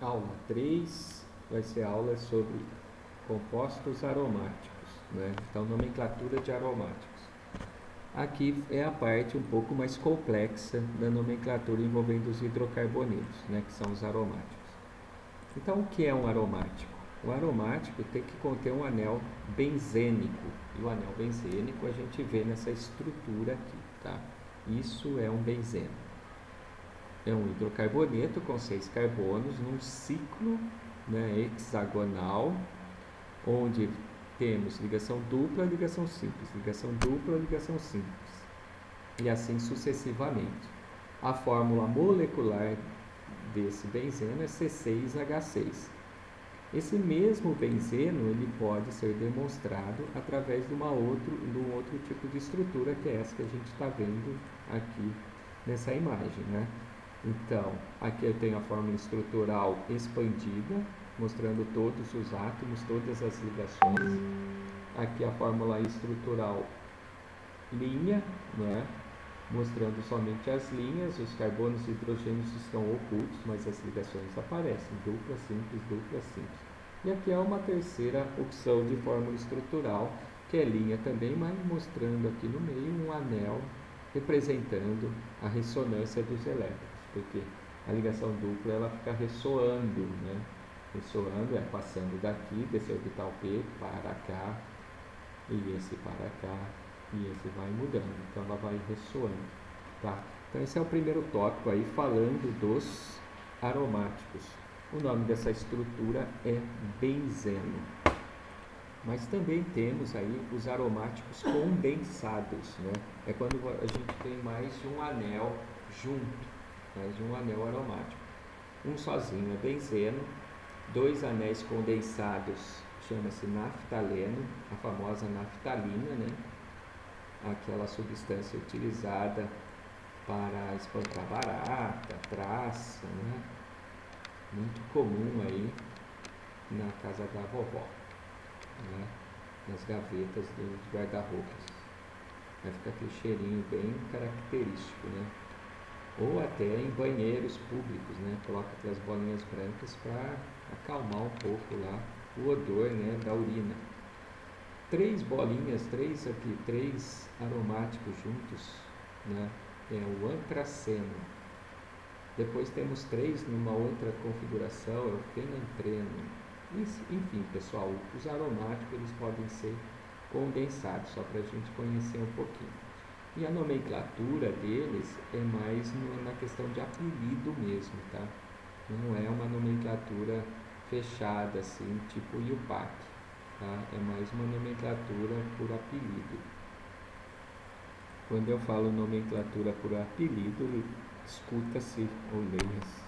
Aula 3 vai ser aula sobre compostos aromáticos, né? Então, nomenclatura de aromáticos. Aqui é a parte um pouco mais complexa da nomenclatura envolvendo os hidrocarbonetos, né? Que são os aromáticos. Então, o que é um aromático? O aromático tem que conter um anel benzênico. E o anel benzênico a gente vê nessa estrutura aqui, tá? Isso é um benzeno. É um hidrocarboneto com 6 carbonos num ciclo, né, hexagonal, onde temos ligação dupla, ligação simples, ligação dupla, ligação simples, e assim sucessivamente. A fórmula molecular desse benzeno é C6H6. Esse mesmo benzeno ele pode ser demonstrado através de um outro tipo de estrutura, que é essa que a gente está vendo aqui nessa imagem, né? Então, aqui eu tenho a fórmula estrutural expandida, mostrando todos os átomos, todas as ligações. Aqui a fórmula estrutural linha, né? Mostrando somente as linhas, os carbonos e hidrogênios estão ocultos, mas as ligações aparecem, dupla, simples, dupla, simples. E aqui é uma terceira opção de fórmula estrutural, que é linha também, mas mostrando aqui no meio um anel representando a ressonância dos elétrons, porque a ligação dupla ela fica ressoando, né? Ressoando é passando daqui, desse orbital P para cá, e esse para cá, e esse vai mudando, então ela vai ressoando, tá? Então esse é o primeiro tópico aí, falando dos aromáticos. O nome dessa estrutura é benzeno. Mas também temos aí os aromáticos condensados, né? É quando a gente tem mais de um anel junto, mais de um anel aromático. Um sozinho é benzeno, 2 anéis condensados chama-se naftaleno, a famosa naftalina, né? Aquela substância utilizada para espantar barata, traça, né? Muito comum aí na casa da vovó, né? Nas gavetas dos guarda-roupas. Vai ficar aquele cheirinho bem característico, né? Ou até em banheiros públicos, né? Coloca aquelas bolinhas brancas para acalmar um pouco lá o odor, né, da urina. 3 bolinhas, 3 aromáticos juntos, né? É o antraceno. Depois temos 3 numa outra configuração, é o fenantreno. Enfim, pessoal, os aromáticos eles podem ser condensados, só para a gente conhecer um pouquinho. E a nomenclatura deles é mais na questão de apelido mesmo, tá? Não é uma nomenclatura fechada assim, tipo IUPAC, tá? É mais uma nomenclatura por apelido. Quando eu falo nomenclatura por apelido, escuta-se ou leia-se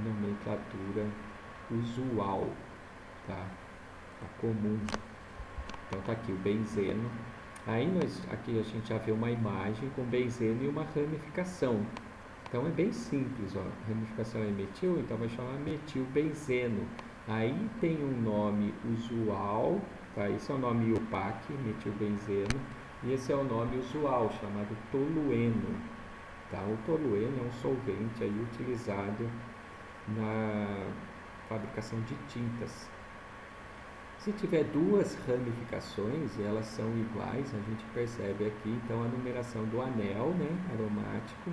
nomenclatura usual, tá? A comum. Então tá aqui o benzeno. Aí aqui a gente já vê uma imagem com benzeno e uma ramificação. Então é bem simples, ó. A ramificação é metil, então vai chamar metilbenzeno. Aí tem um nome usual, tá? Esse é o nome IUPAC, metilbenzeno. E esse é o nome usual, chamado tolueno. Tá? O tolueno é um solvente aí utilizado na fabricação de tintas. Se tiver 2 ramificações e elas são iguais, a gente percebe aqui então a numeração do anel, né, aromático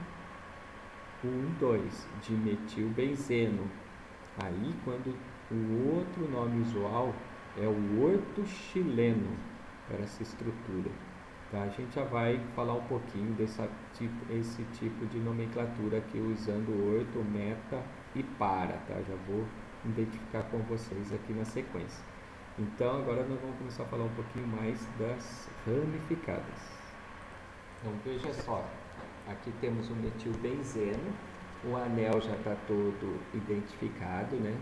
1, 2, de metilbenzeno. Aí quando o outro nome usual é o ortoxileno para essa estrutura. Tá? A gente já vai falar um pouquinho esse tipo de nomenclatura aqui usando orto, meta e para, tá? Já vou identificar com vocês aqui na sequência. Então agora nós vamos começar a falar um pouquinho mais das ramificadas. Então veja só, aqui temos o metilbenzeno, o anel já está todo identificado, né?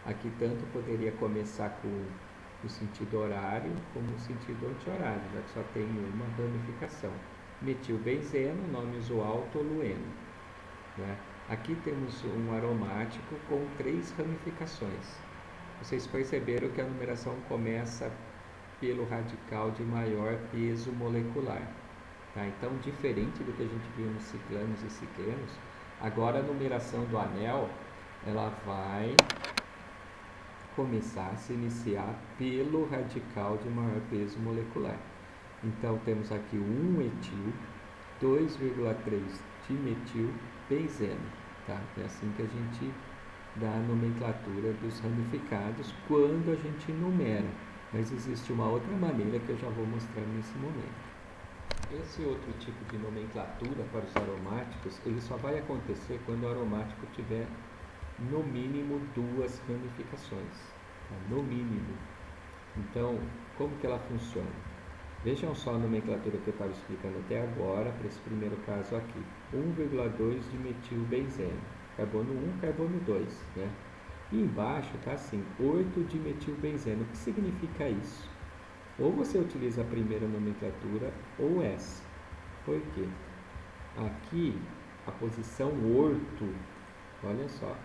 Aqui tanto poderia começar com o sentido horário como o sentido anti-horário, já que só tem uma ramificação. Metilbenzeno, nome usual tolueno, né? Aqui temos um aromático com 3 ramificações. Vocês perceberam que a numeração começa pelo radical de maior peso molecular, tá? Então, diferente do que a gente viu nos ciclanos e ciquenos, agora a numeração do anel ela vai começar a se iniciar pelo radical de maior peso molecular. Então, temos aqui 1-etil, 2,3 dimetilbenzeno, tá? É assim que a gente dá a nomenclatura dos ramificados quando a gente numera, mas existe uma outra maneira que eu já vou mostrar nesse momento. Esse outro tipo de nomenclatura para os aromáticos, ele só vai acontecer quando o aromático tiver no mínimo 2 ramificações, tá? No mínimo. Então, como que ela funciona? Vejam só a nomenclatura que eu estava explicando até agora, para esse primeiro caso aqui. 1,2 dimetilbenzeno, carbono 1, carbono 2, né? E embaixo está assim, 8 dimetilbenzeno. O que significa isso? Ou você utiliza a primeira nomenclatura ou essa. Por quê? Aqui, a posição orto, olha só,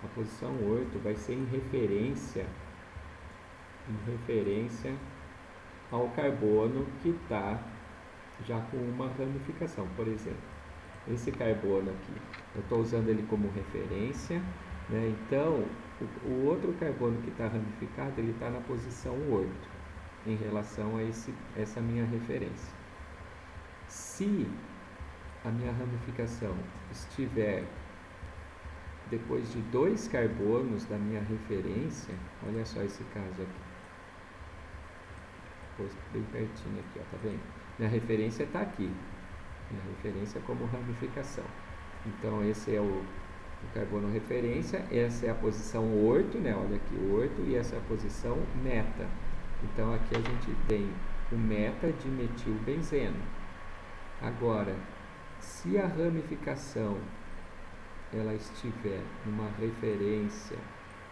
a posição orto vai ser em referência ao carbono que está já com uma ramificação. Por exemplo, esse carbono aqui, eu estou usando ele como referência, né? Então, o outro carbono que está ramificado, ele está na posição orto, em relação a essa minha referência. Se a minha ramificação estiver depois de 2 carbonos da minha referência, olha só esse caso aqui, posto bem pertinho aqui, ó, tá vendo? Minha referência está aqui, minha referência como ramificação. Então esse é o carbono referência, essa é a posição orto, né? Olha aqui o orto, e essa é a posição meta. Então aqui a gente tem o meta-dimetilbenzeno. Agora, se a ramificação ela estiver numa referência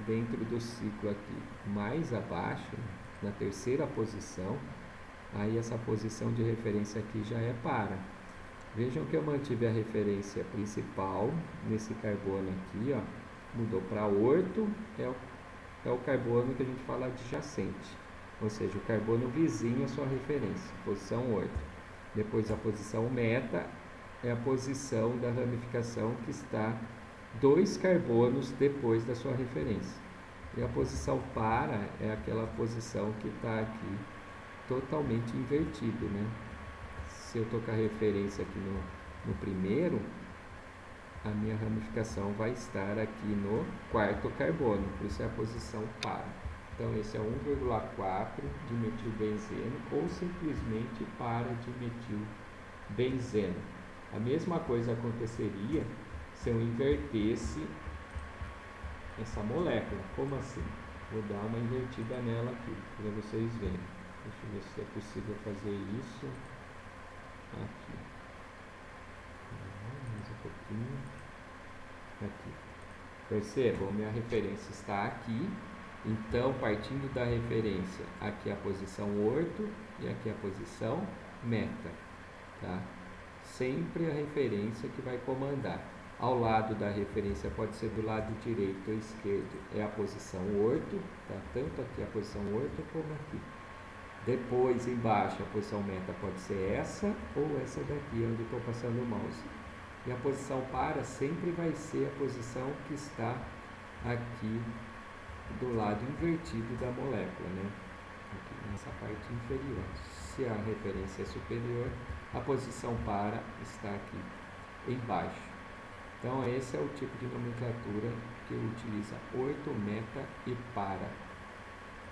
dentro do ciclo aqui mais abaixo, na terceira posição, aí essa posição de referência aqui já é para. Vejam que eu mantive a referência principal nesse carbono aqui, ó, mudou para orto, é o carbono que a gente fala adjacente, ou seja, o carbono vizinho à sua referência, posição orto. Depois a posição meta é a posição da ramificação que está 2 carbonos depois da sua referência. E a posição para é aquela posição que está aqui totalmente invertido, né? Se eu estou com a referência aqui no primeiro, a minha ramificação vai estar aqui no 4º carbono, por isso é a posição para. Então esse é 1,4 dimetilbenzeno ou simplesmente para dimetilbenzeno. A mesma coisa aconteceria se eu invertesse essa molécula. Como assim? Vou dar uma invertida nela aqui, para vocês verem. Deixa eu ver se é possível fazer isso. Aqui. Mais um pouquinho. Aqui. Percebam, minha referência está aqui. Então, partindo da referência, aqui é a posição orto e aqui é a posição meta. Tá? Sempre a referência que vai comandar. Ao lado da referência, pode ser do lado direito ou esquerdo, é a posição orto, tá? Tanto aqui a posição orto como aqui. Depois, embaixo, a posição meta pode ser essa ou essa daqui, onde estou passando o mouse. E a posição para sempre vai ser a posição que está aqui do lado invertido da molécula, né? Aqui nessa parte inferior. Se a referência é superior, a posição para está aqui embaixo. Então, esse é o tipo de nomenclatura que utiliza orto, meta e para.